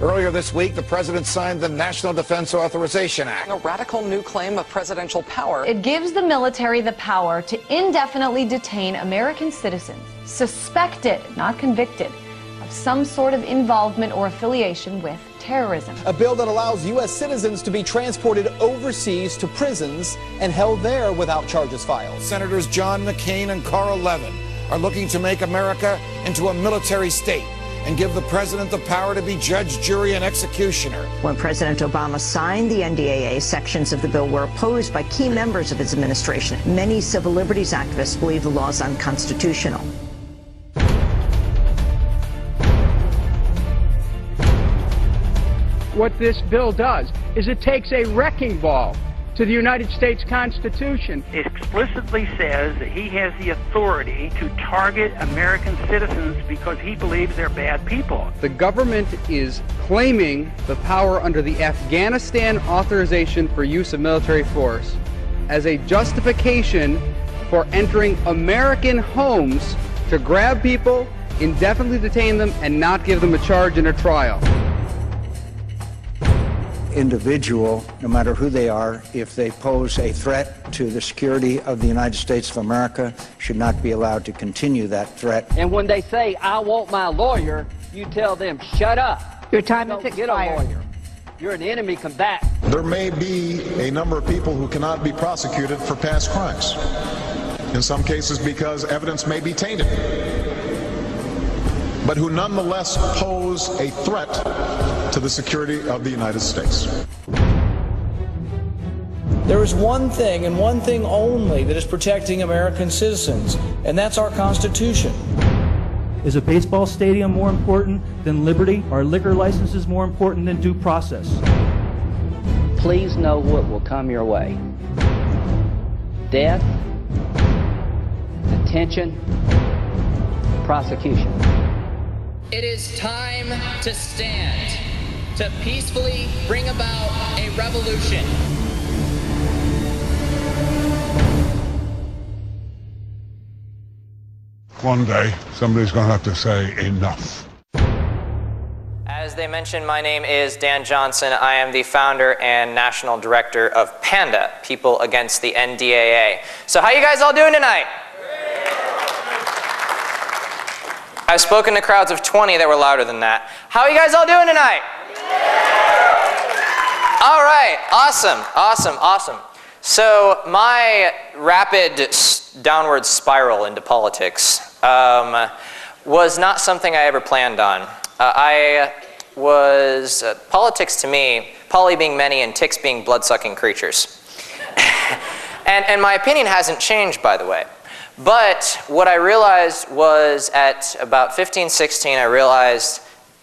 Earlier this week, the president signed the National Defense Authorization Act. A radical new claim of presidential power. It gives the military the power to indefinitely detain American citizens suspected, not convicted, of some sort of involvement or affiliation with terrorism. A bill that allows U.S. citizens to be transported overseas to prisons and held there without charges filed. Senators John McCain and Carl Levin are looking to make America into a military state and give the president the power to be judge, jury, and executioner. When President Obama signed the NDAA, sections of the bill were opposed by key members of his administration. Many civil liberties activists believe the law is unconstitutional. What this bill does is it takes a wrecking ball to the United States Constitution. It explicitly says that he has the authority to target American citizens because he believes they're bad people. The government is claiming the power under the Afghanistan Authorization for Use of Military Force as a justification for entering American homes to grab people, indefinitely detain them, and not give them a charge in a trial. Individual, no matter who they are, if they pose a threat to the security of the United States of America, should not be allowed to continue that threat. And when they say, I want my lawyer, you tell them, shut up. Your time is expired. Get a lawyer. You're an enemy combatant. There may be a number of people who cannot be prosecuted for past crimes. In some cases because evidence may be tainted, but who nonetheless pose a threat to the security of the United States. There is one thing and one thing only that is protecting American citizens, and that's our Constitution. Is a baseball stadium more important than liberty? Are liquor licenses more important than due process? Please know what will come your way. Death, detention, prosecution. It is time to stand, to peacefully bring about a revolution. One day, somebody's going to have to say enough. As they mentioned, my name is Dan Johnson. I am the founder and national director of PANDA, People Against the NDAA. So how you guys all doing tonight? I've spoken to crowds of 20 that were louder than that. How are you guys all doing tonight? All right, awesome, awesome, awesome. So my rapid downward spiral into politics was not something I ever planned on. Politics to me, poly being many and ticks being blood-sucking creatures. and my opinion hasn't changed, by the way. But what I realized was at about 15, 16, I realized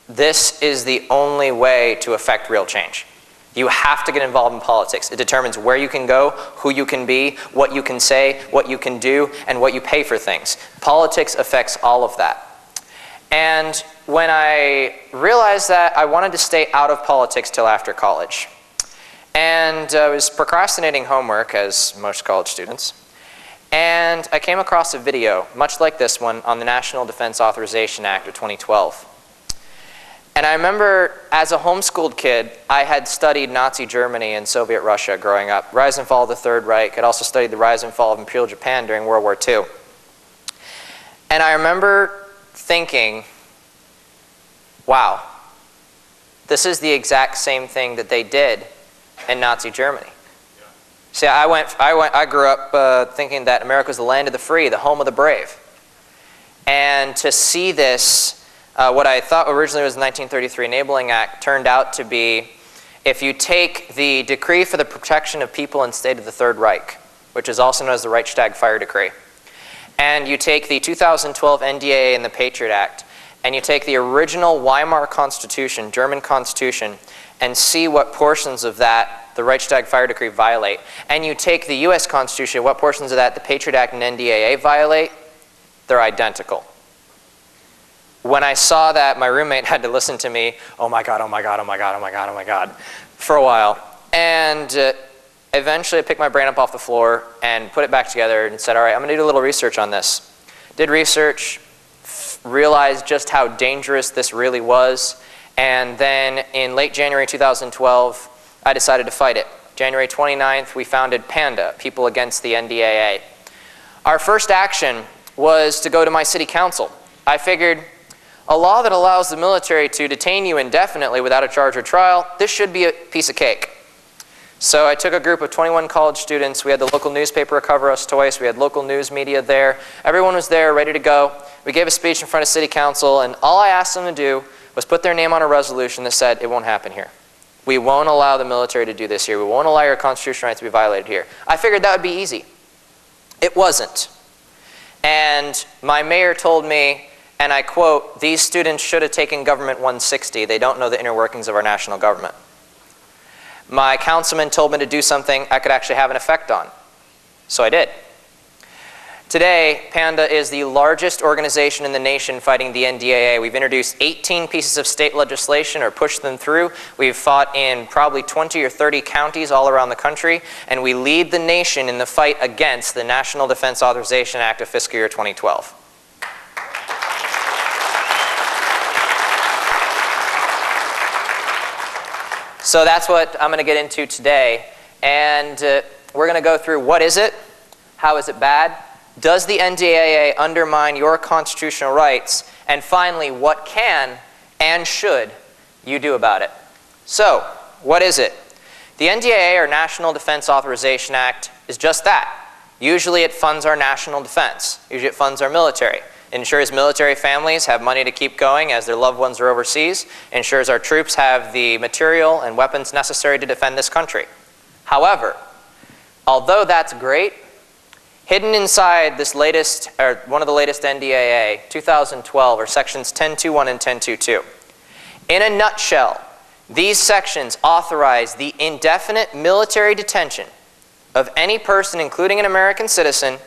this is the only way to affect real change. You have to get involved in politics. It determines where you can go, who you can be, what you can say, what you can do, and what you pay for things. Politics affects all of that. And when I realized that, I wanted to stay out of politics till after college. And I was procrastinating homework, as most college students. And I came across a video, much like this one, on the National Defense Authorization Act of 2012. And I remember, as a homeschooled kid, I had studied Nazi Germany and Soviet Russia growing up, rise and fall of the Third Reich. I'd also studied the rise and fall of Imperial Japan during World War II. And I remember thinking, wow, this is the exact same thing that they did in Nazi Germany. See, I grew up thinking that America was the land of the free, the home of the brave. And to see this, what I thought originally was the 1933 Enabling Act turned out to be, if you take the Decree for the Protection of People in State of the Third Reich, which is also known as the Reichstag Fire Decree, and you take the 2012 NDAA and the Patriot Act, and you take the original Weimar Constitution, German Constitution, and see what portions of that the Reichstag Fire Decree violate, and you take the US Constitution, what portions of that the Patriot Act and NDAA violate, they're identical. When I saw that, my roommate had to listen to me, oh my God, oh my God, oh my God, oh my God, oh my God, for a while. And eventually I picked my brain up off the floor and put it back together and said, all right, I'm gonna do a little research on this. Did research, realized just how dangerous this really was, And then in late January 2012, I decided to fight it. January 29th, we founded PANDA, People Against the NDAA. Our first action was to go to my city council. I figured, a law that allows the military to detain you indefinitely without a charge or trial, this should be a piece of cake. So I took a group of 21 college students. We had the local newspaper cover us twice. We had local news media there. Everyone was there, ready to go. We gave a speech in front of city council, and all I asked them to do was put their name on a resolution that said, it won't happen here. We won't allow the military to do this here. We won't allow your constitutional rights to be violated here. I figured that would be easy. It wasn't. And my mayor told me, and I quote, "These students should have taken Government 160. They don't know the inner workings of our national government." My councilman told me to do something I could actually have an effect on. So I did. Today, PANDA is the largest organization in the nation fighting the NDAA. We've introduced 18 pieces of state legislation or pushed them through. We've fought in probably 20 or 30 counties all around the country, and we lead the nation in the fight against the National Defense Authorization Act of Fiscal Year 2012. So that's what I'm going to get into today, and we're going to go through what is it, how is it bad, does the NDAA undermine your constitutional rights, and finally, what can and should you do about it. So, what is it? The NDAA, or National Defense Authorization Act, is just that. Usually it funds our national defense. Usually it funds our military. It ensures military families have money to keep going as their loved ones are overseas. It ensures our troops have the material and weapons necessary to defend this country. However, although that's great, hidden inside this latest, or one of the latest NDAA, 2012, are sections 10.2.1 and 10.2.2. In a nutshell, these sections authorize the indefinite military detention of any person, including an American citizen,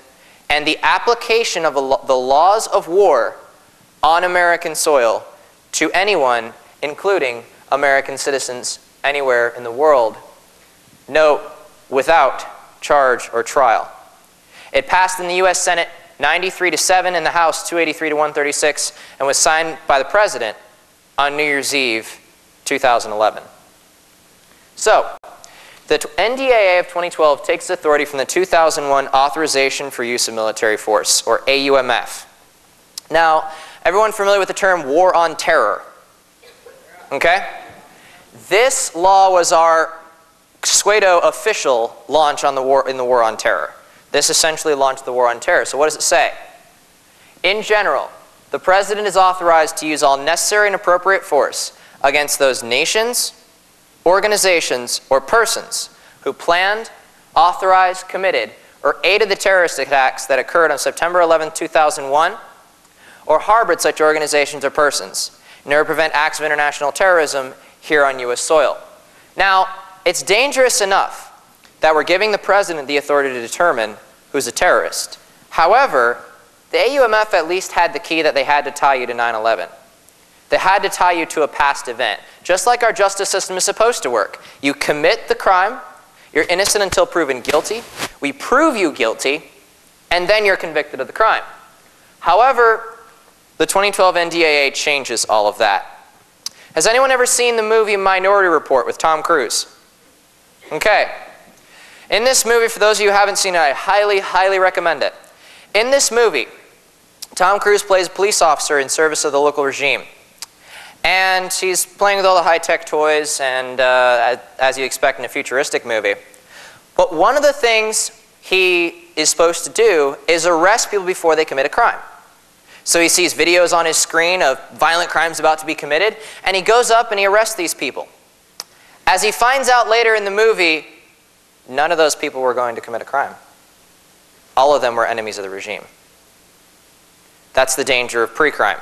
and the application of the laws of war on American soil to anyone, including American citizens anywhere in the world. Note, without charge or trial. It passed in the U.S. Senate 93-7, in the House 283-136, and was signed by the President on New Year's Eve 2011. So, the NDAA of 2012 takes authority from the 2001 Authorization for Use of Military Force, or AUMF. Now, everyone familiar with the term war on terror? Okay? This law was our pseudo official launch on the war on terror. This essentially launched the war on terror. So what does it say? In general, the President is authorized to use all necessary and appropriate force against those nations, organizations, or persons who planned, authorized, committed, or aided the terrorist attacks that occurred on September 11, 2001, or harbored such organizations or persons, in order to prevent acts of international terrorism here on U.S. soil. Now, it's dangerous enough that we're giving the President the authority to determine who's a terrorist. However, the AUMF at least had the key that they had to tie you to 9/11. They had to tie you to a past event. Just like our justice system is supposed to work. You commit the crime, you're innocent until proven guilty, we prove you guilty, and then you're convicted of the crime. However, the 2012 NDAA changes all of that. Has anyone ever seen the movie Minority Report with Tom Cruise? Okay. In this movie, for those of you who haven't seen it, I highly, highly recommend it. In this movie, Tom Cruise plays a police officer in service of the local regime. And he's playing with all the high-tech toys, and as you expect in a futuristic movie. But one of the things he is supposed to do is arrest people before they commit a crime. So he sees videos on his screen of violent crimes about to be committed, and he goes up and he arrests these people. As he finds out later in the movie, none of those people were going to commit a crime. All of them were enemies of the regime. That's the danger of pre-crime.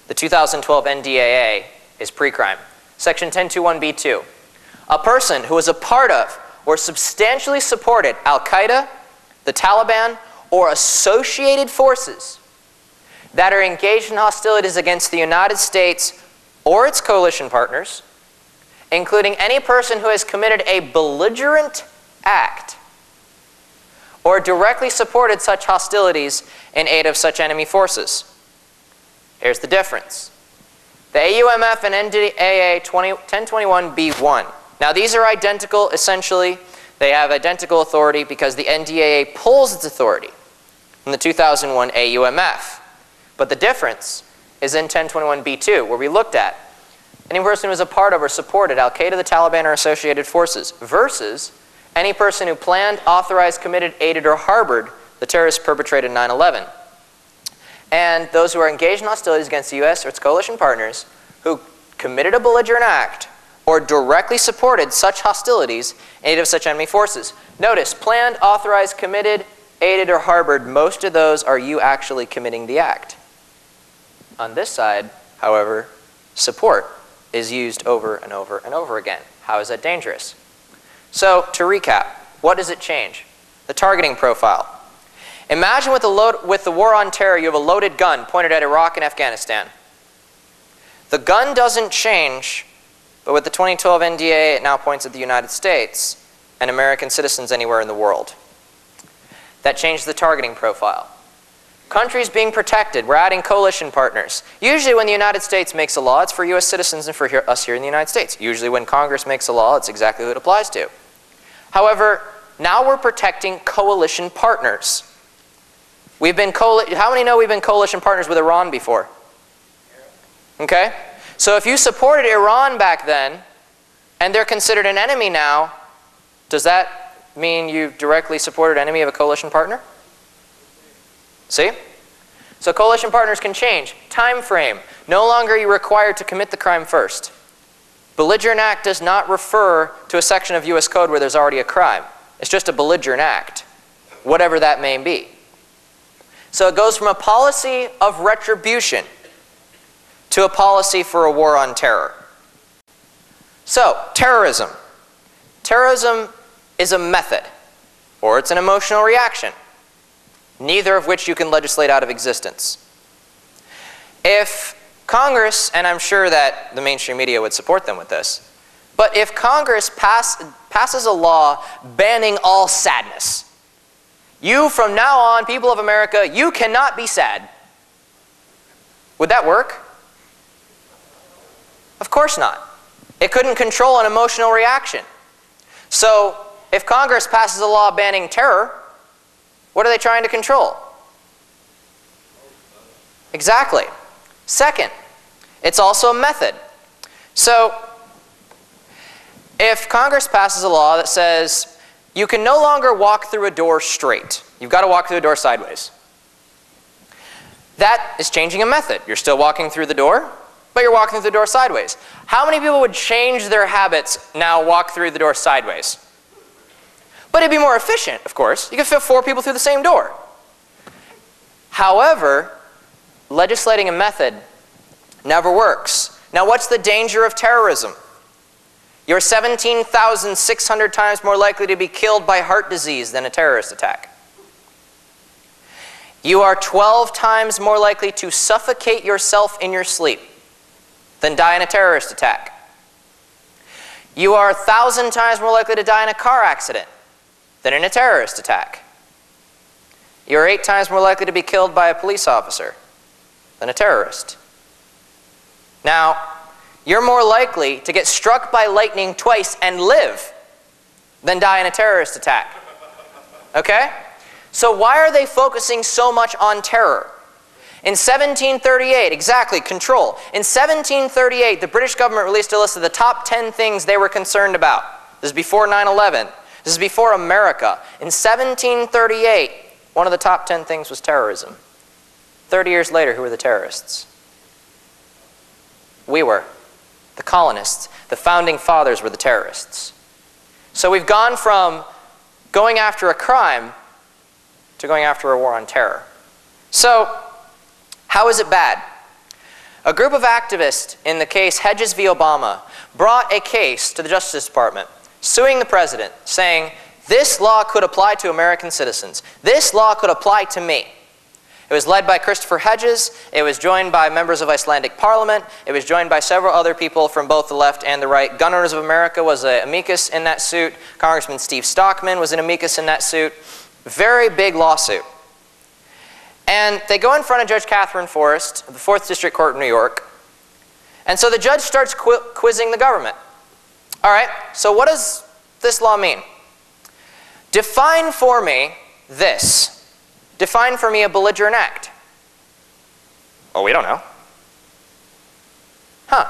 The 2012 NDAA is pre-crime. Section 10.2.1b2. A person who is a part of or substantially supported Al-Qaeda, the Taliban, or associated forces that are engaged in hostilities against the United States or its coalition partners, including any person who has committed a belligerent act or directly supported such hostilities in aid of such enemy forces. Here's the difference. The AUMF and NDAA 1021b1. Now these are identical essentially. They have identical authority because the NDAA pulls its authority from the 2001 AUMF. But the difference is in 1021b2, where we looked at any person who was a part of or supported Al-Qaeda, the Taliban, or associated forces versus any person who planned, authorized, committed, aided, or harbored the terrorists perpetrated 9/11. And those who are engaged in hostilities against the U.S. or its coalition partners who committed a belligerent act or directly supported such hostilities in aid of such enemy forces. Notice, planned, authorized, committed, aided, or harbored, most of those are you actually committing the act. On this side, however, support is used over and over and over again. How is that dangerous? So, to recap, what does it change? The targeting profile. Imagine with the war on terror, you have a loaded gun pointed at Iraq and Afghanistan. The gun doesn't change, but with the 2012 NDAA, it now points at the United States and American citizens anywhere in the world. That changed the targeting profile. Countries being protected, we're adding coalition partners. Usually when the United States makes a law, it's for US citizens and for us here in the United States. Usually when Congress makes a law, it's exactly who it applies to. However, now we're protecting coalition partners. How many know we've been coalition partners with Iran before? Okay? So if you supported Iran back then, and they're considered an enemy now, does that mean you directly supported an enemy of a coalition partner? See? So coalition partners can change. Time frame. No longer are you required to commit the crime first. Belligerent act does not refer to a section of US code where there's already a crime. It's just a belligerent act, whatever that may be. So it goes from a policy of retribution to a policy for a war on terror. So, terrorism. Terrorism is a method, or it's an emotional reaction, neither of which you can legislate out of existence. If Congress, and I'm sure that the mainstream media would support them with this, but if Congress passes a law banning all sadness, you from now on, people of America, you cannot be sad. Would that work? Of course not. It couldn't control an emotional reaction. So, if Congress passes a law banning terror, what are they trying to control? Exactly. Second, it's also a method. So, if Congress passes a law that says you can no longer walk through a door straight, you've got to walk through the door sideways. That is changing a method. You're still walking through the door, but you're walking through the door sideways. How many people would change their habits now, walk through the door sideways? But it'd be more efficient, of course. You could fit 4 people through the same door. However, legislating a method never works. Now, what's the danger of terrorism? You're 17,600 times more likely to be killed by heart disease than a terrorist attack. You are 12 times more likely to suffocate yourself in your sleep than die in a terrorist attack. You are 1,000 times more likely to die in a car accident than in a terrorist attack. You're 8 times more likely to be killed by a police officer than a terrorist. Now, you're more likely to get struck by lightning twice and live than die in a terrorist attack. Okay? So why are they focusing so much on terror? In 1738, exactly, control. In 1738, the British government released a list of the top 10 things they were concerned about. This is before 9/11. This is before America. In 1738, one of the top 10 things was terrorism. 30 years later, who were the terrorists? We were. The colonists. The founding fathers were the terrorists. So we've gone from going after a crime to going after a war on terror. So, how is it bad? A group of activists in the case Hedges v. Obama brought a case to the Justice Department suing the president, saying, this law could apply to American citizens. This law could apply to me. It was led by Christopher Hedges. It was joined by members of Icelandic Parliament. It was joined by several other people from both the left and the right. Gun Owners of America was an amicus in that suit. Congressman Steve Stockman was an amicus in that suit. Very big lawsuit. And they go in front of Judge Catherine Forrest of the 4th District Court of New York, And so the judge starts quizzing the government. All right, so what does this law mean? Define for me this. Define for me a belligerent act. Oh, we don't know. Huh.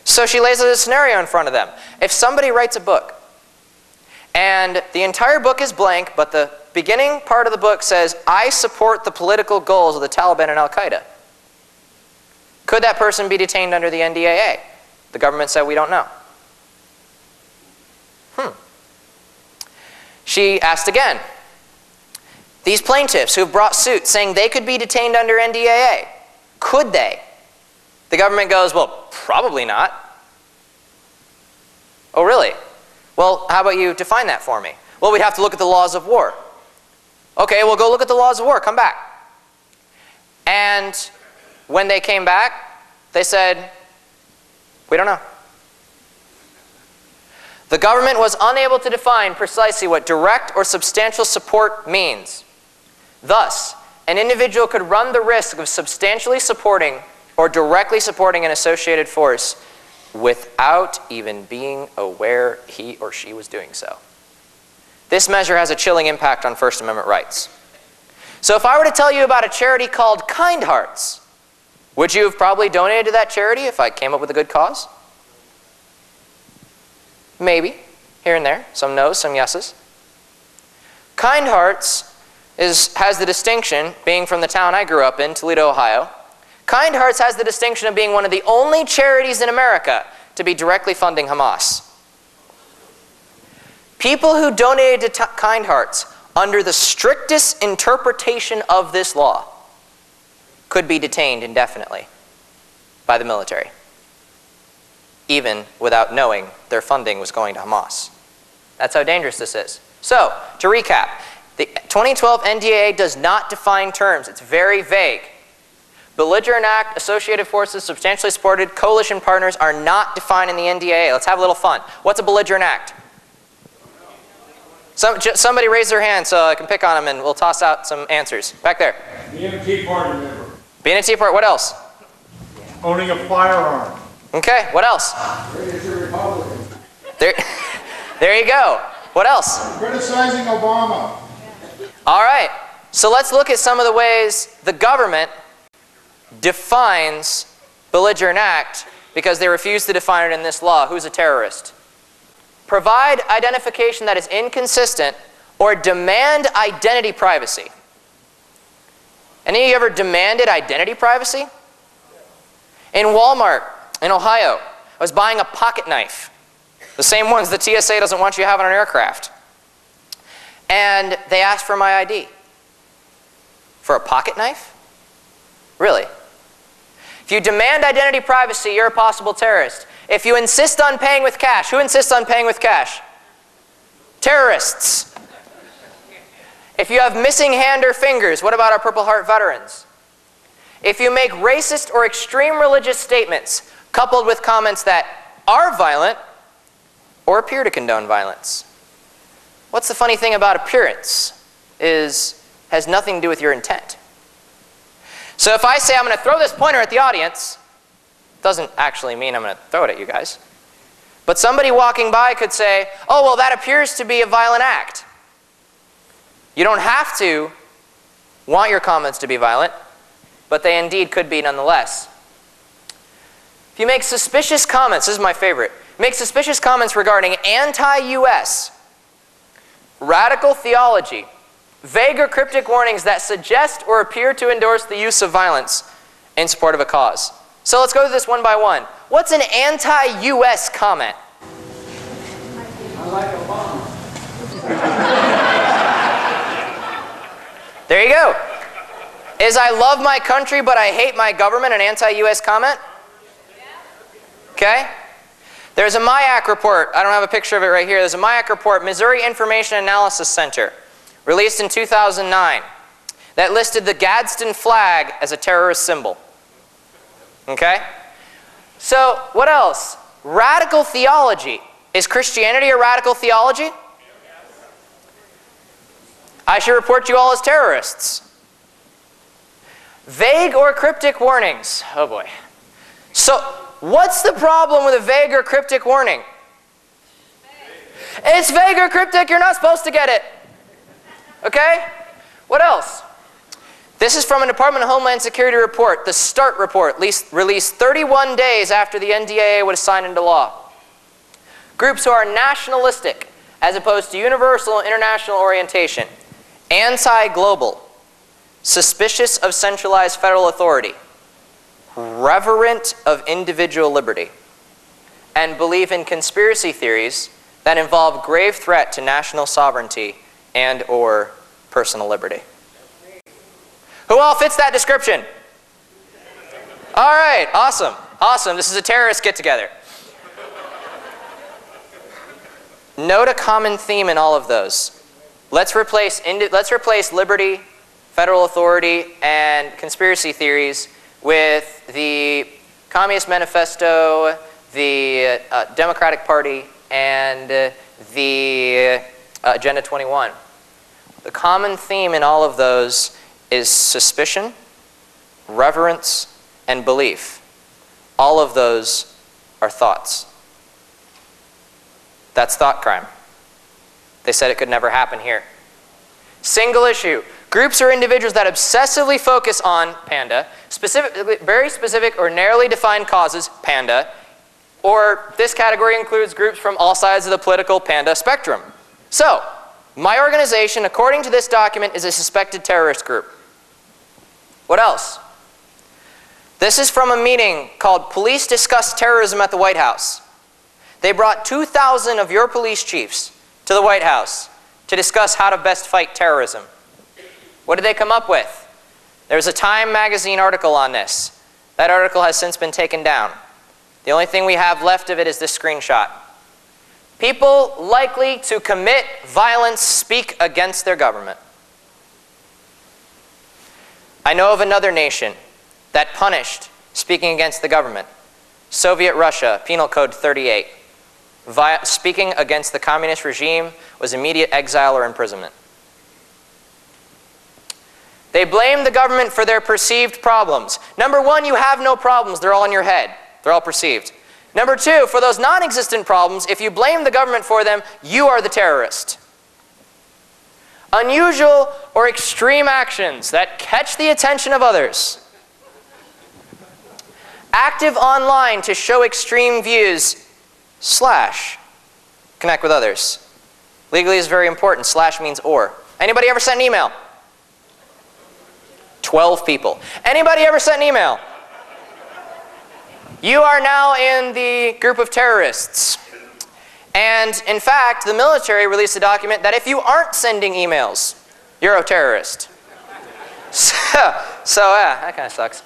So she lays a scenario in front of them. If somebody writes a book, and the entire book is blank, but the beginning part of the book says, I support the political goals of the Taliban and Al-Qaeda, could that person be detained under the NDAA? The government said, we don't know. She asked again, these plaintiffs who have brought suit saying they could be detained under NDAA, could they? The government goes, well, probably not. Oh, really? Well, how about you define that for me? Well, we'd have to look at the laws of war. Okay, well, go look at the laws of war. Come back. And when they came back, they said, we don't know. The government was unable to define precisely what direct or substantial support means. Thus, an individual could run the risk of substantially supporting or directly supporting an associated force without even being aware he or she was doing so. This measure has a chilling impact on First Amendment rights. So if I were to tell you about a charity called Kind Hearts, would you have probably donated to that charity if I came up with a good cause? Maybe, here and there, some no's, some yeses. Kind Hearts has the distinction, being from the town I grew up in, Toledo, Ohio. Kind Hearts has the distinction of being one of the only charities in America to be directly funding Hamas. People who donated to Kind Hearts under the strictest interpretation of this law could be detained indefinitely by the military, even without knowing their funding was going to Hamas. That's how dangerous this is. So, to recap, the 2012 NDAA does not define terms. It's very vague. Belligerent act, associated forces, substantially supported, coalition partners are not defined in the NDAA. Let's have a little fun. What's a belligerent act? Somebody raise their hand so I can pick on them and we'll toss out some answers. Back there. Being a Tea Party member. Being a Tea Party, what else? Owning a firearm. Okay, what else? Republican. There you go. What else? Criticizing Obama. All right, so let's look at some of the ways the government defines belligerent act because they refuse to define it in this law. Who's a terrorist? Provide identification that is inconsistent or demand identity privacy. Any of you ever demanded identity privacy? In Walmart in Ohio, I was buying a pocket knife. The same ones the TSA doesn't want you to have on an aircraft. And they asked for my ID. For a pocket knife? Really? If you demand identity privacy, you're a possible terrorist. If you insist on paying with cash, who insists on paying with cash? Terrorists. If you have missing hand or fingers, what about our Purple Heart veterans? If you make racist or extreme religious statements coupled with comments that are violent or appear to condone violence. What's the funny thing about appearance has nothing to do with your intent. So if I say I'm going to throw this pointer at the audience, doesn't actually mean I'm going to throw it at you guys. But somebody walking by could say, oh, well, that appears to be a violent act. You don't have to want your comments to be violent, but they indeed could be nonetheless. If you make suspicious comments, this is my favorite, make suspicious comments regarding anti-US, radical theology, vague or cryptic warnings that suggest or appear to endorse the use of violence in support of a cause. So let's go through this one by one. What's an anti-US comment? I like Obama. There you go. Is I love my country but I hate my government an anti-US comment? Okay. There's a MIAC report. I don't have a picture of it right here. There's a MIAC report, Missouri Information Analysis Center, released in 2009, that listed the Gadsden flag as a terrorist symbol. Okay? So, what else? Radical theology. Is Christianity a radical theology? I should report you all as terrorists. Vague or cryptic warnings. Oh boy. So, what's the problem with a vague or cryptic warning? It's vague or cryptic, you're not supposed to get it. Okay? What else? This is from a Department of Homeland Security report, the START report, released 31 days after the NDAA was signed into law. Groups who are nationalistic, as opposed to universal international orientation, anti-global, suspicious of centralized federal authority, reverent of individual liberty, and believe in conspiracy theories that involve grave threat to national sovereignty and or personal liberty. Who all fits that description? All right, awesome, awesome. This is a terrorist get-together. Note a common theme in all of those. Let's replace liberty, federal authority, and conspiracy theories with the Communist Manifesto, the Democratic Party, and the Agenda 21. The common theme in all of those is suspicion, reverence, and belief. All of those are thoughts. That's thought crime. They said it could never happen here. Single issue. Groups or individuals that obsessively focus on PANDA, very specific or narrowly defined causes, PANDA, or this category includes groups from all sides of the political PANDA spectrum. So, my organization, according to this document, is a suspected terrorist group. What else? This is from a meeting called Police Discuss Terrorism at the White House. They brought 2,000 of your police chiefs to the White House to discuss how to best fight terrorism. What did they come up with? There's a Time magazine article on this. That article has since been taken down. The only thing we have left of it is this screenshot. People likely to commit violence speak against their government. I know of another nation that punished speaking against the government. Soviet Russia, Penal Code 38. Speaking against the communist regime was immediate exile or imprisonment. They blame the government for their perceived problems. Number one, you have no problems. They're all in your head. They're all perceived. Number two, for those non-existent problems, if you blame the government for them, you are the terrorist. Unusual or extreme actions that catch the attention of others. Active online to show extreme views, / connect with others. Legally is very important. / means or. Anybody ever sent an email? 12 people. Anybody ever sent an email? You are now in the group of terrorists. And in fact, the military released a document that if you aren't sending emails, you're a terrorist. So that kind of sucks.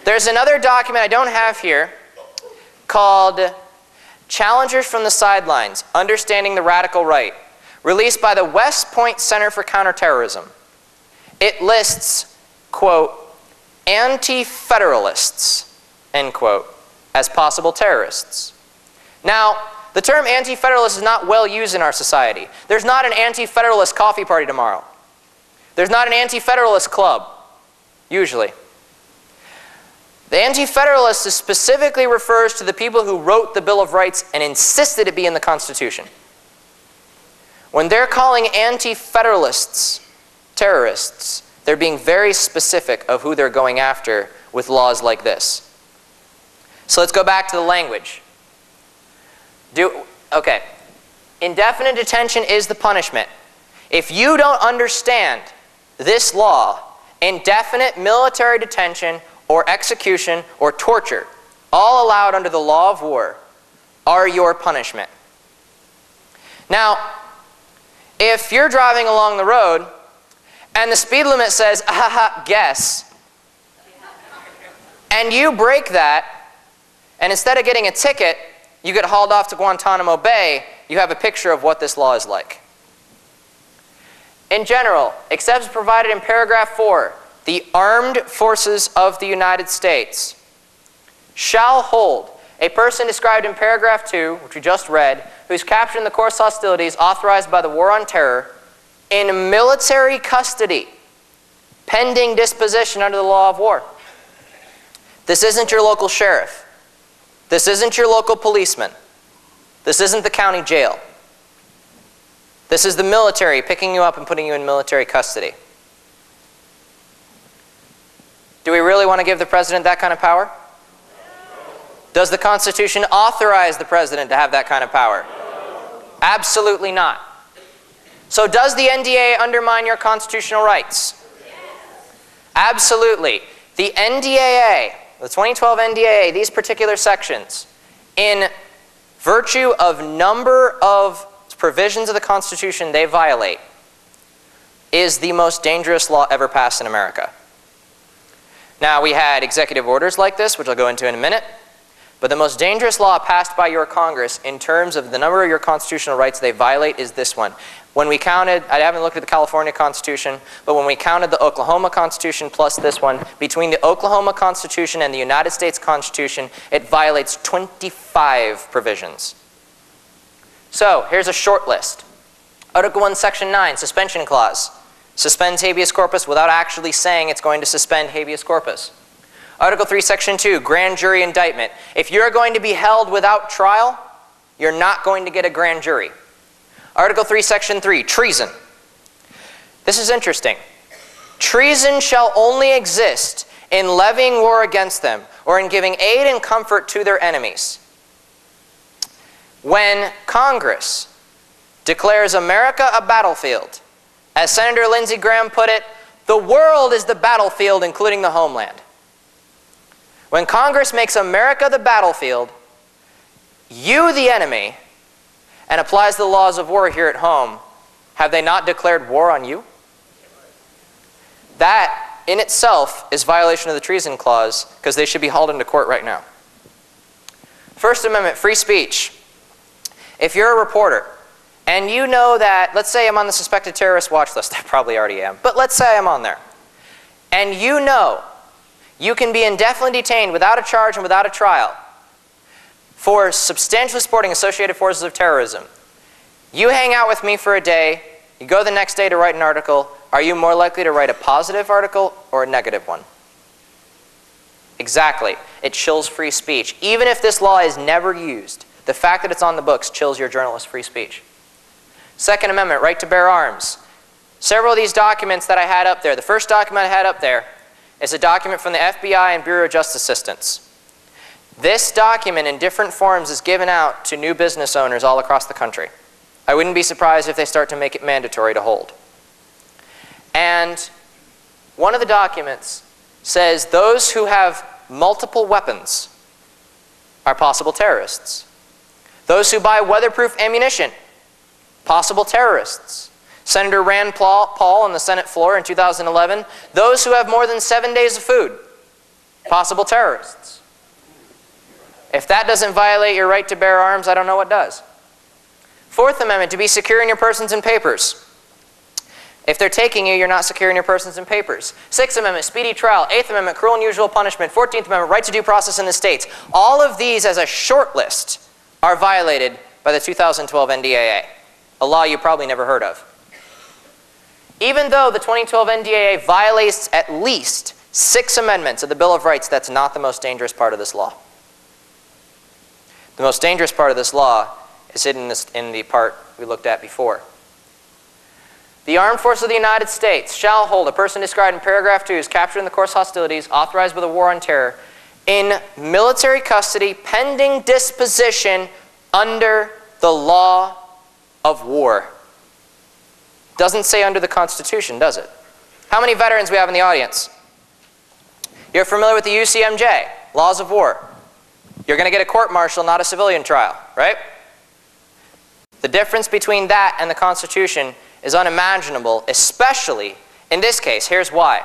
There's another document I don't have here called Challengers from the Sidelines, Understanding the Radical Right, released by the West Point Center for Counterterrorism. It lists, quote, anti-federalists, end quote, as possible terrorists. Now, the term anti-federalist is not well used in our society. There's not an anti-federalist coffee party tomorrow. There's not an anti-federalist club, usually. The anti-federalist specifically refers to the people who wrote the Bill of Rights and insisted it be in the Constitution. When they're calling anti-federalists terrorists, they're being very specific of who they're going after with laws like this. So let's go back to the language. Okay. Indefinite detention is the punishment. If you don't understand this law, indefinite military detention or execution or torture, all allowed under the law of war, are your punishment. Now, if you're driving along the road and the speed limit says, guess, and you break that, and instead of getting a ticket, you get hauled off to Guantanamo Bay, you have a picture of what this law is like. In general, except as provided in paragraph 4, the armed forces of the United States shall hold a person described in paragraph 2, which we just read, who is captured in the course of hostilities authorized by the War on Terror in military custody, pending disposition under the law of war. This isn't your local sheriff. This isn't your local policeman. This isn't the county jail. This is the military picking you up and putting you in military custody. Do we really want to give the president that kind of power? Does the Constitution authorize the president to have that kind of power? Absolutely not. So does the NDAA undermine your constitutional rights? Absolutely. The NDAA, the 2012 NDAA, these particular sections, in virtue of number of provisions of the Constitution they violate, is the most dangerous law ever passed in America. Now, we had executive orders like this, which I'll go into in a minute, but the most dangerous law passed by your Congress in terms of the number of your constitutional rights they violate is this one. When we counted, I haven't looked at the California Constitution, but when we counted the Oklahoma Constitution plus this one, between the Oklahoma Constitution and the United States Constitution, it violates 25 provisions. So, here's a short list. Article 1, Section 9, Suspension Clause. Suspends habeas corpus without actually saying it's going to suspend habeas corpus. Article 3, Section 2, Grand Jury Indictment. If you're going to be held without trial, you're not going to get a grand jury. Article 3, Section 3, Treason. This is interesting. Treason shall only exist in levying war against them or in giving aid and comfort to their enemies. When Congress declares America a battlefield, as Senator Lindsey Graham put it, the world is the battlefield, including the homeland. When Congress makes America the battlefield, you the enemy, and applies the laws of war here at home, have they not declared war on you? That, in itself, is violation of the Treason Clause, because they should be hauled into court right now. First Amendment, free speech. If you're a reporter, and you know that, let's say I'm on the suspected terrorist watch list, I probably already am, but let's say I'm on there, and you know you can be indefinitely detained without a charge and without a trial for substantially supporting associated forces of terrorism. You hang out with me for a day, you go the next day to write an article, are you more likely to write a positive article or a negative one? Exactly. It chills free speech. Even if this law is never used, the fact that it's on the books chills your journalist's free speech. Second Amendment, right to bear arms. Several of these documents that I had up there, the first document I had up there is a document from the FBI and Bureau of Justice Assistance. This document in different forms is given out to new business owners all across the country. I wouldn't be surprised if they start to make it mandatory to hold. And one of the documents says those who have multiple weapons are possible terrorists. Those who buy weatherproof ammunition, possible terrorists. Senator Rand Paul on the Senate floor in 2011, those who have more than 7 days of food, possible terrorists. If that doesn't violate your right to bear arms, I don't know what does. Fourth Amendment, to be secure in your persons and papers. If they're taking you, you're not secure in your persons and papers. Sixth Amendment, speedy trial. Eighth Amendment, cruel and unusual punishment. 14th Amendment, right to due process in the states. All of these as a short list are violated by the 2012 NDAA, a law you probably never heard of. Even though the 2012 NDAA violates at least 6 amendments of the Bill of Rights, that's not the most dangerous part of this law. The most dangerous part of this law is hidden in the part we looked at before. The armed forces of the United States shall hold a person described in paragraph 2 as captured in the course of hostilities authorized by the war on terror in military custody pending disposition under the law of war. Doesn't say under the Constitution, does it? How many veterans we have in the audience? You're familiar with the UCMJ, laws of war. You're going to get a court-martial, not a civilian trial, right? The difference between that and the Constitution is unimaginable, especially in this case. Here's why.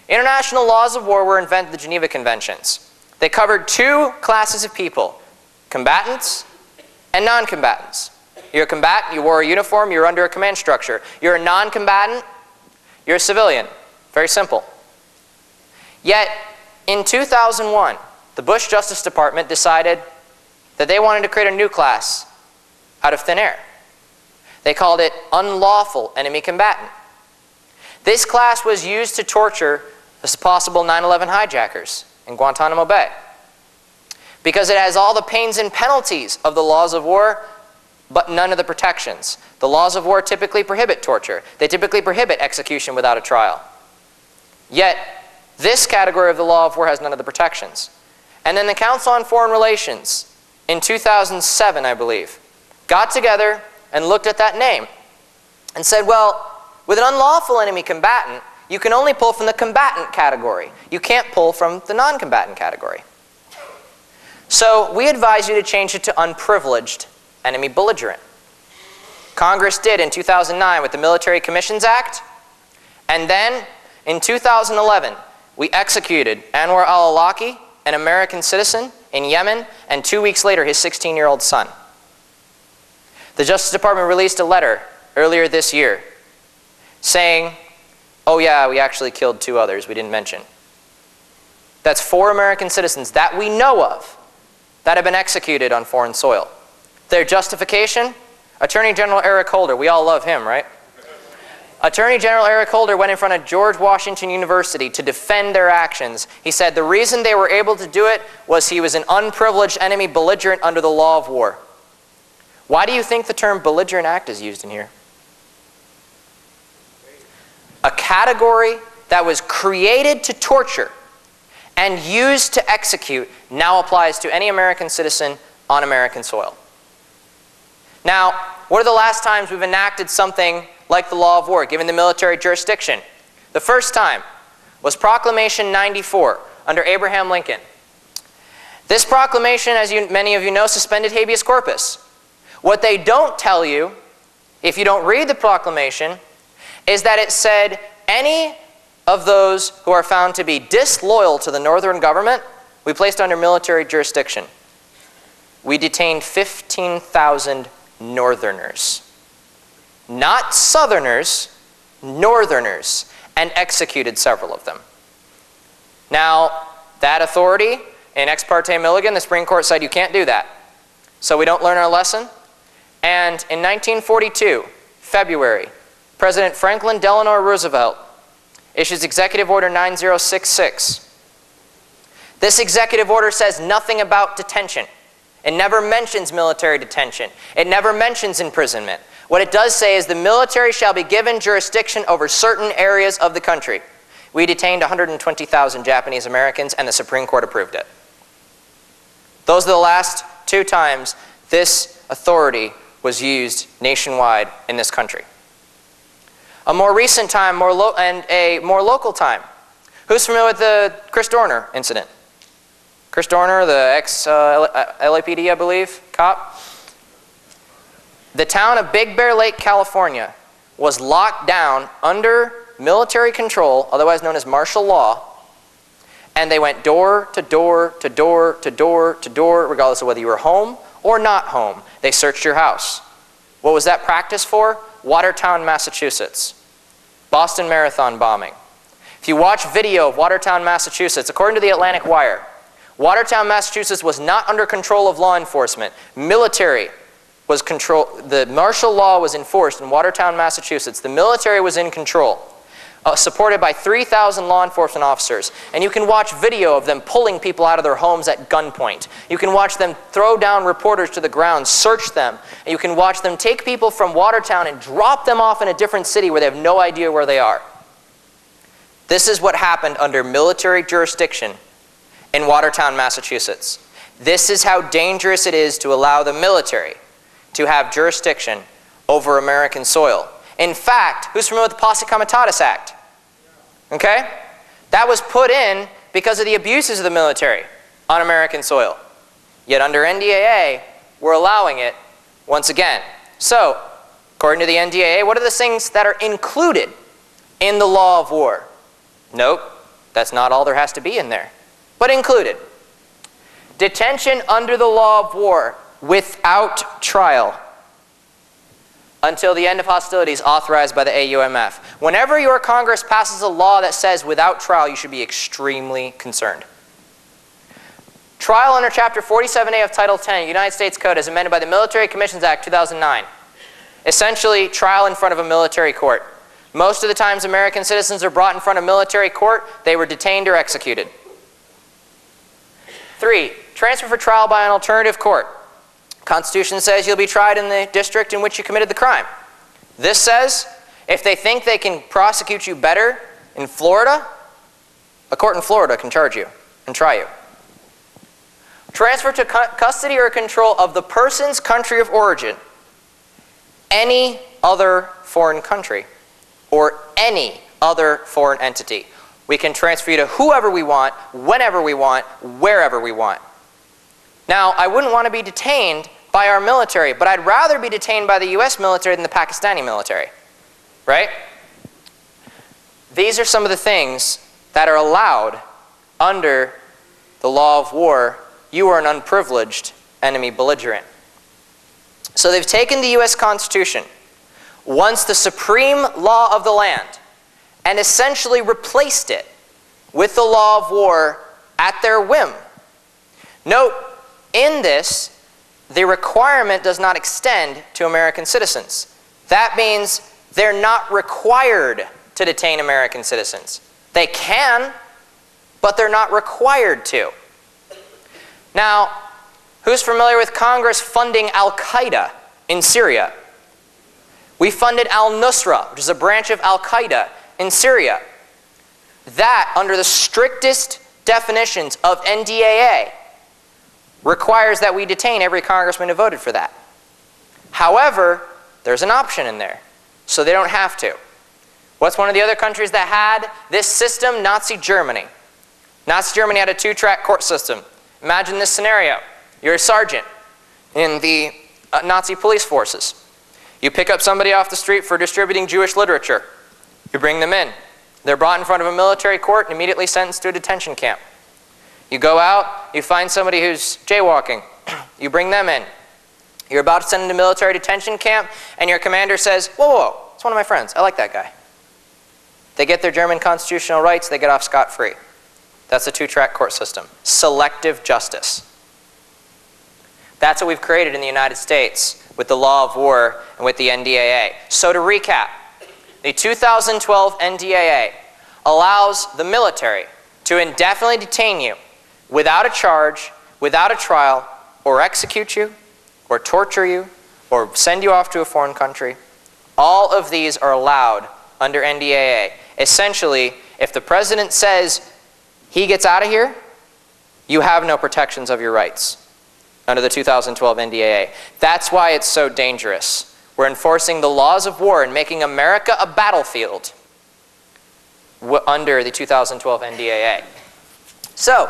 International laws of war were invented, the Geneva Conventions. They covered 2 classes of people, combatants and non-combatants. You're a combatant, you wore a uniform, you're under a command structure. You're a non-combatant, you're a civilian. Very simple. Yet, in 2001, the Bush Justice Department decided that they wanted to create a new class out of thin air. They called it unlawful enemy combatant. This class was used to torture the possible 9/11 hijackers in Guantanamo Bay. because it has all the pains and penalties of the laws of war, but none of the protections. The laws of war typically prohibit torture. They typically prohibit execution without a trial. Yet, this category of the law of war has none of the protections. And then the Council on Foreign Relations, in 2007, I believe, got together and looked at that name and said, well, with an unlawful enemy combatant, you can only pull from the combatant category. You can't pull from the non-combatant category. So we advise you to change it to unprivileged enemy belligerent. Congress did in 2009 with the Military Commissions Act, and then in 2011 we executed Anwar al-Awlaki, an American citizen in Yemen, and 2 weeks later his 16-year-old son. The Justice Department released a letter earlier this year saying, oh yeah, we actually killed 2 others we didn't mention. That's 4 American citizens that we know of that have been executed on foreign soil. Their justification? Attorney General Eric Holder, we all love him, right? Attorney General Eric Holder went in front of George Washington University to defend their actions. He said the reason they were able to do it was he was an unprivileged enemy belligerent under the law of war. Why do you think the term belligerent act is used in here? A category that was created to torture and used to execute now applies to any American citizen on American soil. Now, what are the last times we've enacted something like the law of war, given the military jurisdiction? The first time was Proclamation 94 under Abraham Lincoln. This proclamation, as many of you know, suspended habeas corpus. What they don't tell you, if you don't read the proclamation, is that it said any of those who are found to be disloyal to the northern government, we placed under military jurisdiction. We detained 15,000 northerners. Not southerners, northerners, and executed several of them. Now, that authority, in Ex parte Milligan, the Supreme Court said you can't do that. So we don't learn our lesson. And in 1942, February, President Franklin Delano Roosevelt issues Executive Order 9066. This executive order says nothing about detention. It never mentions military detention. It never mentions imprisonment. What it does say is the military shall be given jurisdiction over certain areas of the country. We detained 120,000 Japanese Americans, and the Supreme Court approved it. Those are the last 2 times this authority was used nationwide in this country. A more recent time and a more local time. Who's familiar with the Chris Dorner incident? Chris Dorner, the ex-LAPD, I believe, cop. The town of Big Bear Lake, California was locked down under military control, otherwise known as martial law, and they went door to door to door to door to door, regardless of whether you were home or not home. They searched your house. What was that practice for? Watertown, Massachusetts. Boston Marathon bombing. If you watch video of Watertown, Massachusetts, according to the Atlantic Wire, Watertown, Massachusetts was not under control of law enforcement. Military was the martial law was enforced in Watertown, Massachusetts. The military was in control, supported by 3,000 law enforcement officers. And you can watch video of them pulling people out of their homes at gunpoint. You can watch them throw down reporters to the ground, search them. And you can watch them take people from Watertown and drop them off in a different city where they have no idea where they are. This is what happened under military jurisdiction in Watertown, Massachusetts. This is how dangerous it is to allow the military to have jurisdiction over American soil. In fact, who's familiar with the Posse Comitatus Act? Okay? That was put in because of the abuses of the military on American soil. Yet under NDAA, we're allowing it once again. So, according to the NDAA, what are the things that are included in the law of war? Nope, that's not all there has to be in there, but included. Detention under the law of war without trial until the end of hostilities authorized by the AUMF. Whenever your Congress passes a law that says without trial, you should be extremely concerned. Trial under Chapter 47A of Title 10, United States Code, as amended by the Military Commissions Act 2009. Essentially, trial in front of a military court. Most of the times American citizens are brought in front of military court, they were detained or executed. 3, Transfer for trial by an alternative court. Constitution says you'll be tried in the district in which you committed the crime. This says if they think they can prosecute you better in Florida, a court in Florida can charge you and try you. Transfer to custody or control of the person's country of origin, any other foreign country, or any other foreign entity. We can transfer you to whoever we want, whenever we want, wherever we want. Now, I wouldn't want to be detained by our military, but I'd rather be detained by the US military than the Pakistani military, right? These are some of the things that are allowed under the law of war. You are an unprivileged enemy belligerent. So they've taken the US Constitution, once the supreme law of the land, and essentially replaced it with the law of war at their whim. Note, in this, the requirement does not extend to American citizens. That means they're not required to detain American citizens. They can, but they're not required to. Now, who's familiar with Congress funding Al-Qaeda in Syria? We funded al-Nusra, which is a branch of Al-Qaeda in Syria. That, under the strictest definitions of NDAA, requires that we detain every congressman who voted for that. However, there's an option in there, so they don't have to. What's one of the other countries that had this system? Nazi Germany. Nazi Germany had a two-track court system. Imagine this scenario. You're a sergeant in the Nazi police forces. You pick up somebody off the street for distributing Jewish literature. You bring them in. They're brought in front of a military court and immediately sentenced to a detention camp. You go out, you find somebody who's jaywalking. You bring them in. You're about to send them to military detention camp, and your commander says, whoa, whoa, whoa, it's one of my friends. I like that guy. They get their German constitutional rights, they get off scot-free. That's a two-track court system. Selective justice. That's what we've created in the United States with the law of war and with the NDAA. So to recap, the 2012 NDAA allows the military to indefinitely detain you without a charge, without a trial, or execute you, or torture you, or send you off to a foreign country. All of these are allowed under NDAA. Essentially, if the president says he gets out of here, you have no protections of your rights under the 2012 NDAA. That's why it's so dangerous. We're enforcing the laws of war and making America a battlefield under the 2012 NDAA. So,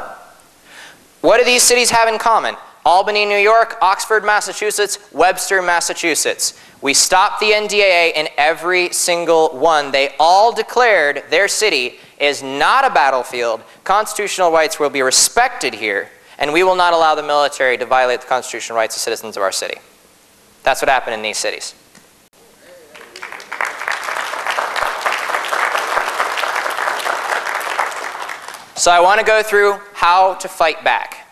what do these cities have in common? Albany, New York, Oxford, Massachusetts, Webster, Massachusetts. We stopped the NDAA in every single one. They all declared their city is not a battlefield. Constitutional rights will be respected here, and we will not allow the military to violate the constitutional rights of citizens of our city. That's what happened in these cities. So I want to go through how to fight back.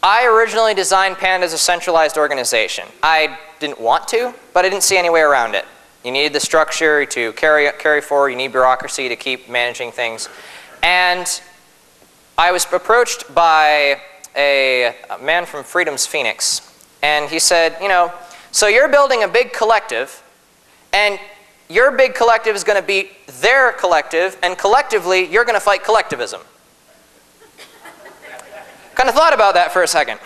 I originally designed PANDA as a centralized organization. I didn't want to, but I didn't see any way around it. You needed the structure to carry forward. You need bureaucracy to keep managing things. And I was approached by a man from Freedom's Phoenix. And he said, you know, so you're building a big collective, and your big collective is going to beat their collective, and collectively, you're going to fight collectivism. Kind of thought about that for a second.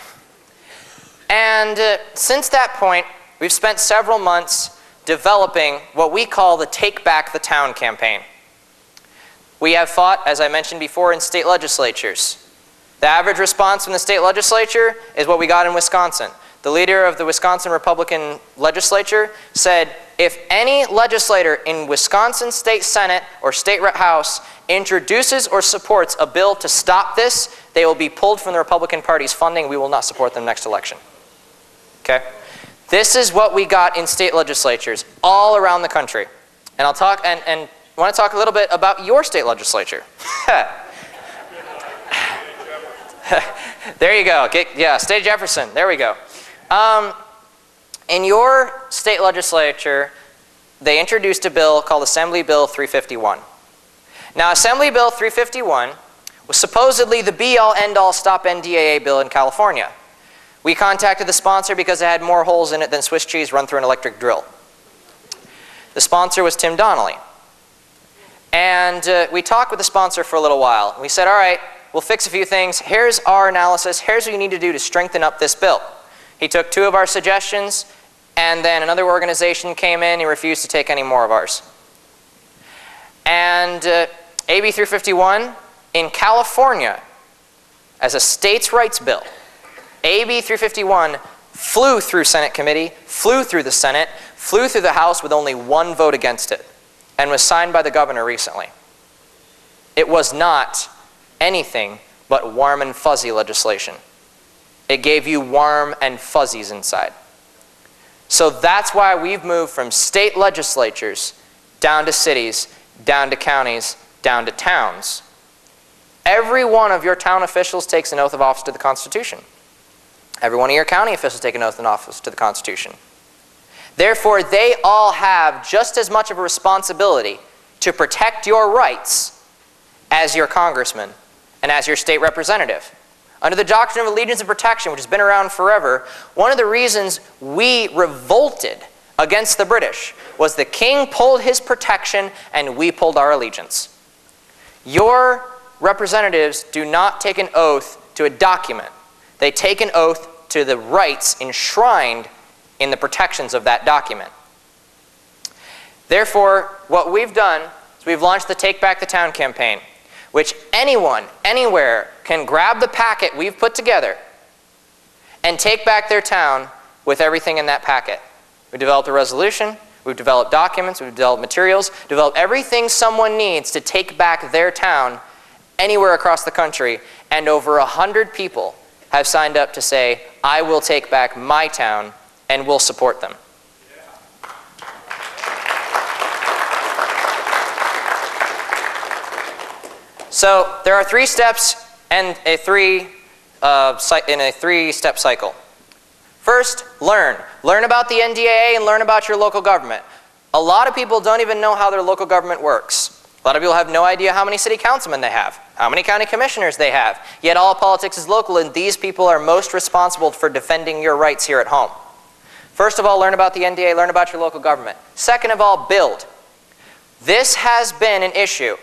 And since that point, we've spent several months developing what we call the Take Back the Town campaign. We have fought, as I mentioned before, in state legislatures. The average response from the state legislature is what we got in Wisconsin. The leader of the Wisconsin Republican legislature said, if any legislator in Wisconsin State Senate or State House introduces or supports a bill to stop this, they will be pulled from the Republican Party's funding. We will not support them next election. Okay? This is what we got in state legislatures all around the country. And I'll talk, and I want to talk a little bit about your state legislature. There you go. Yeah, State Jefferson. There we go. In your state legislature, they introduced a bill called Assembly Bill 351. Now, Assembly Bill 351 was supposedly the be-all, end-all stop NDAA bill in California. We contacted the sponsor because it had more holes in it than Swiss cheese run through an electric drill. The sponsor was Tim Donnelly. And we talked with the sponsor for a little while. We said, all right, we'll fix a few things. Here's our analysis. Here's what you need to do to strengthen up this bill. He took 2 of our suggestions, and then another organization came in and refused to take any more of ours. And AB 351 in California, as a states' rights bill, AB 351 flew through Senate committee, flew through the Senate, flew through the House with only 1 vote against it, and was signed by the governor recently. It was not anything but warm and fuzzy legislation. It gave you warm and fuzzies inside. So that's why we've moved from state legislatures down to cities, down to counties, down to towns. Every one of your town officials takes an oath of office to the Constitution. Every one of your county officials take an oath of office to the Constitution. Therefore, they all have just as much of a responsibility to protect your rights as your congressman and as your state representative. Under the doctrine of allegiance and protection, which has been around forever, one of the reasons we revolted against the British was the king pulled his protection and we pulled our allegiance. Your representatives do not take an oath to a document. They take an oath to the rights enshrined in the protections of that document. Therefore, what we've done is we've launched the Take Back the Town campaign, which anyone, anywhere, can grab the packet we've put together and take back their town with everything in that packet. We've developed a resolution, we've developed documents, we've developed materials, developed everything someone needs to take back their town anywhere across the country, and over 100 people have signed up to say, I will take back my town, and we'll support them. So there are 3 steps and a 3-step cycle. First, learn. Learn about the NDAA and learn about your local government. A lot of people don't even know how their local government works. A lot of people have no idea how many city councilmen they have, how many county commissioners they have. Yet all politics is local, and these people are most responsible for defending your rights here at home. First of all, learn about the NDAA, learn about your local government. Second of all, build. This has been an issue.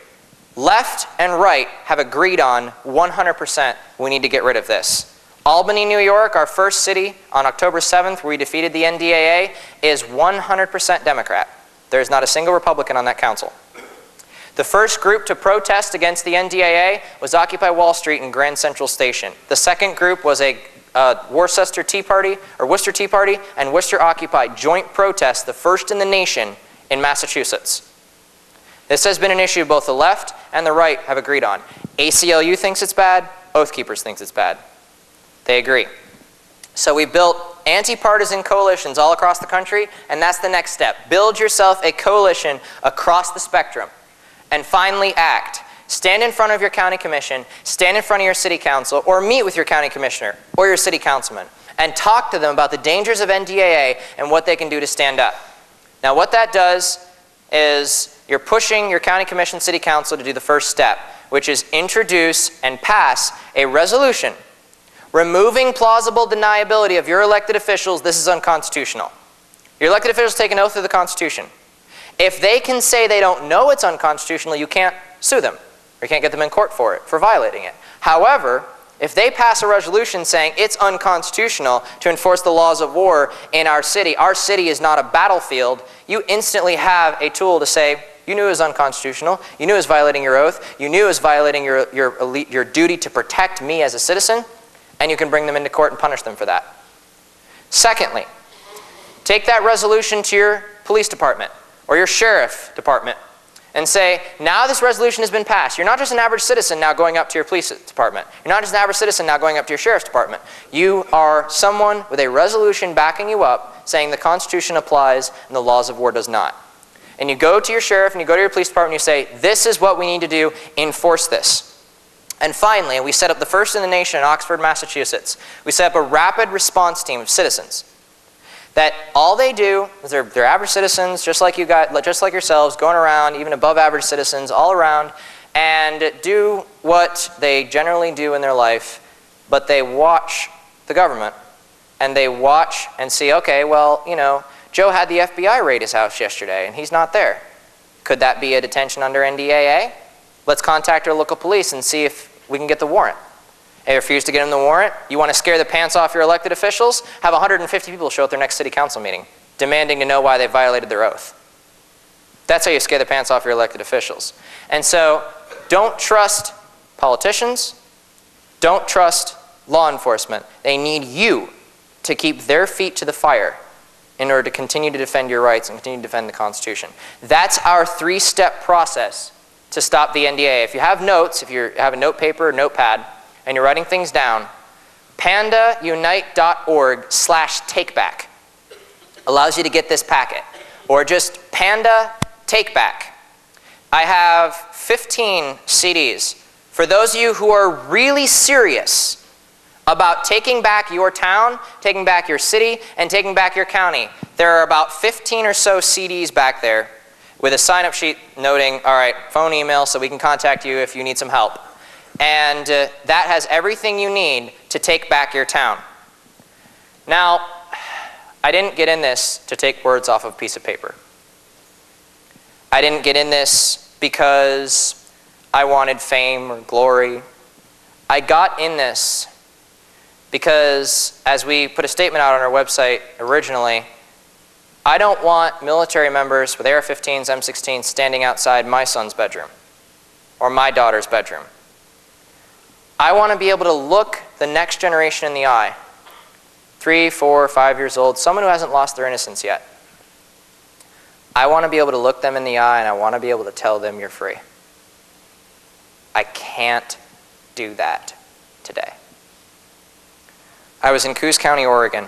Left and right have agreed on 100% we need to get rid of this. Albany, New York, our first city on October 7th, where we defeated the NDAA, is 100% Democrat. There is not a single Republican on that council. The first group to protest against the NDAA was Occupy Wall Street and Grand Central Station. The second group was a Worcester Tea Party, or Worcester Tea Party and Worcester Occupy joint protest, the first in the nation in Massachusetts. This has been an issue both the left and the right have agreed on. ACLU thinks it's bad, Oath Keepers thinks it's bad. They agree. So we built anti-partisan coalitions all across the country, and that's the next step. Build yourself a coalition across the spectrum. And finally, act. Stand in front of your county commission, stand in front of your city council, or meet with your county commissioner or your city councilman, and talk to them about the dangers of NDAA and what they can do to stand up. Now, what that does is you're pushing your county commission, city council to do the first step, which is introduce and pass a resolution removing plausible deniability of your elected officials. This is unconstitutional. Your elected officials take an oath of the Constitution. If they can say they don't know it's unconstitutional, you can't sue them, or you can't get them in court for it, for violating it. However, if they pass a resolution saying it's unconstitutional to enforce the laws of war in our city is not a battlefield, you instantly have a tool to say, you knew it was unconstitutional, you knew it was violating your oath, you knew it was violating your duty to protect me as a citizen, and you can bring them into court and punish them for that. Secondly, take that resolution to your police department or your sheriff department and say, now this resolution has been passed. You're not just an average citizen now going up to your police department. You're not just an average citizen now going up to your sheriff's department. You are someone with a resolution backing you up saying the Constitution applies and the laws of war does not. And you go to your sheriff and you go to your police department and you say, this is what we need to do, enforce this. And finally, we set up the first in the nation in Oxford, Massachusetts. We set up a rapid response team of citizens that all they do is they're average citizens, just like yourselves, going around, even above average citizens, all around, and do what they generally do in their life, but they watch the government and they watch and see, okay, well, you know, Joe had the FBI raid his house yesterday and he's not there. Could that be a detention under NDAA? Let's contact our local police and see if we can get the warrant. They refuse to get him the warrant. You want to scare the pants off your elected officials? Have 150 people show at their next city council meeting, demanding to know why they violated their oath. That's how you scare the pants off your elected officials. And so, don't trust politicians. Don't trust law enforcement. They need you to keep their feet to the fire in order to continue to defend your rights and continue to defend the Constitution. That's our three-step process to stop the NDAA. If you have notes, if you have a note paper or notepad, and you're writing things down, pandaunite.org/takeback allows you to get this packet. Or just Panda Takeback. I have 15 CDs. For those of you who are really serious about taking back your town, taking back your city, and taking back your county, there are about 15 or so CDs back there with a sign-up sheet noting, all right, phone, email, so we can contact you if you need some help. And that has everything you need to take back your town. Now, I didn't get in this to take words off of a piece of paper. I didn't get in this because I wanted fame or glory. I got in this because, as we put a statement out on our website originally, I don't want military members with AR-15s, M16s standing outside my son's bedroom or my daughter's bedroom. I want to be able to look the next generation in the eye, 3, 4, 5 years old, someone who hasn't lost their innocence yet. I want to be able to look them in the eye and I want to be able to tell them you're free. I can't do that today. I was in Coos County, Oregon,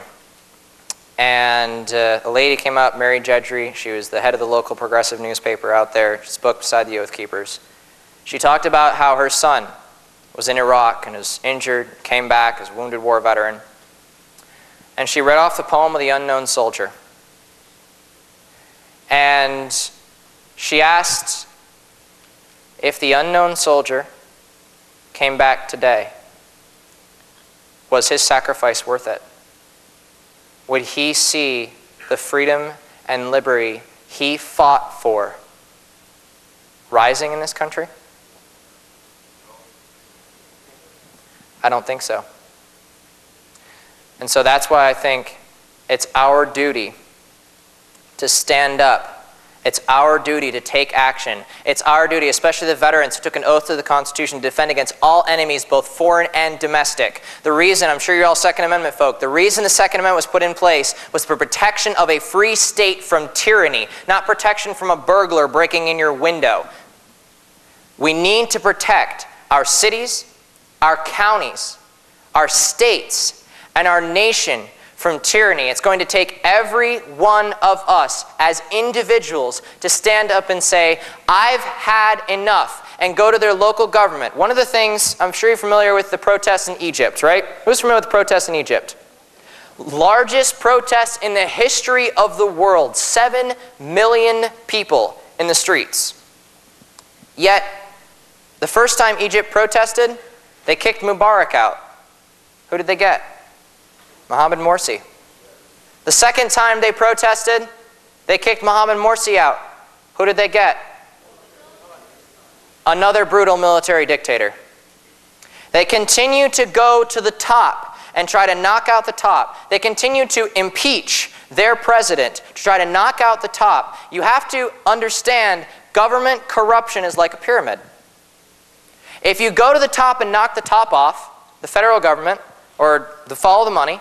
and a lady came up, Mary Jedry. She was the head of the local progressive newspaper out there. She spoke beside the Oath Keepers. She talked about how her son was in Iraq and was injured, came back as a wounded war veteran. And she read off the poem of the unknown soldier. And she asked if the unknown soldier came back today, was his sacrifice worth it? Would he see the freedom and liberty he fought for rising in this country? I don't think so. And so that's why I think it's our duty to stand up. It's our duty to take action. It's our duty, especially the veterans who took an oath to the Constitution, to defend against all enemies, both foreign and domestic. The reason, I'm sure you're all Second Amendment folk, the reason the Second Amendment was put in place was for protection of a free state from tyranny, not protection from a burglar breaking in your window. We need to protect our cities, our counties, our states, and our nation from tyranny. It's going to take every one of us as individuals to stand up and say, I've had enough, and go to their local government. One of the things, I'm sure you're familiar with the protests in Egypt, right? Who's familiar with the protests in Egypt? Largest protests in the history of the world. 7 million people in the streets. Yet, the first time Egypt protested, they kicked Mubarak out. Who did they get? Mohamed Morsi. The second time they protested, they kicked Mohamed Morsi out. Who did they get? Another brutal military dictator. They continue to go to the top and try to knock out the top. They continue to impeach their president to try to knock out the top. You have to understand, government corruption is like a pyramid. If you go to the top and knock the top off, the federal government, or the follow the money,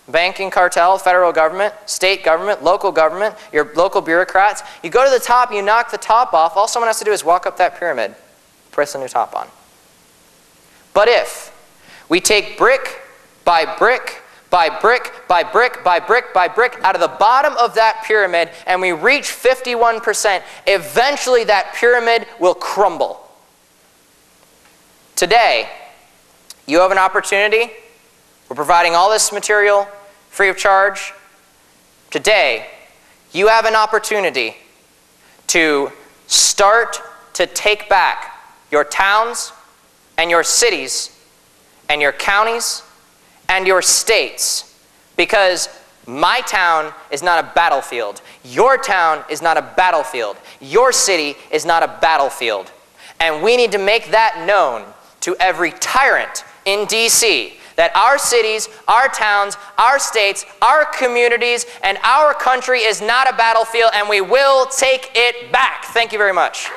banking cartel, federal government, state government, local government, your local bureaucrats, you go to the top, you knock the top off, all someone has to do is walk up that pyramid, press a new top on. But if we take brick by brick by brick by brick by brick by brick out of the bottom of that pyramid and we reach 51%, eventually that pyramid will crumble. Today, you have an opportunity. We're providing all this material free of charge. Today, you have an opportunity to start to take back your towns and your cities and your counties and your states, because my town is not a battlefield. Your town is not a battlefield. Your city is not a battlefield. And we need to make that known to every tyrant in D.C. that our cities, our towns, our states, our communities, and our country is not a battlefield, and we will take it back. Thank you very much.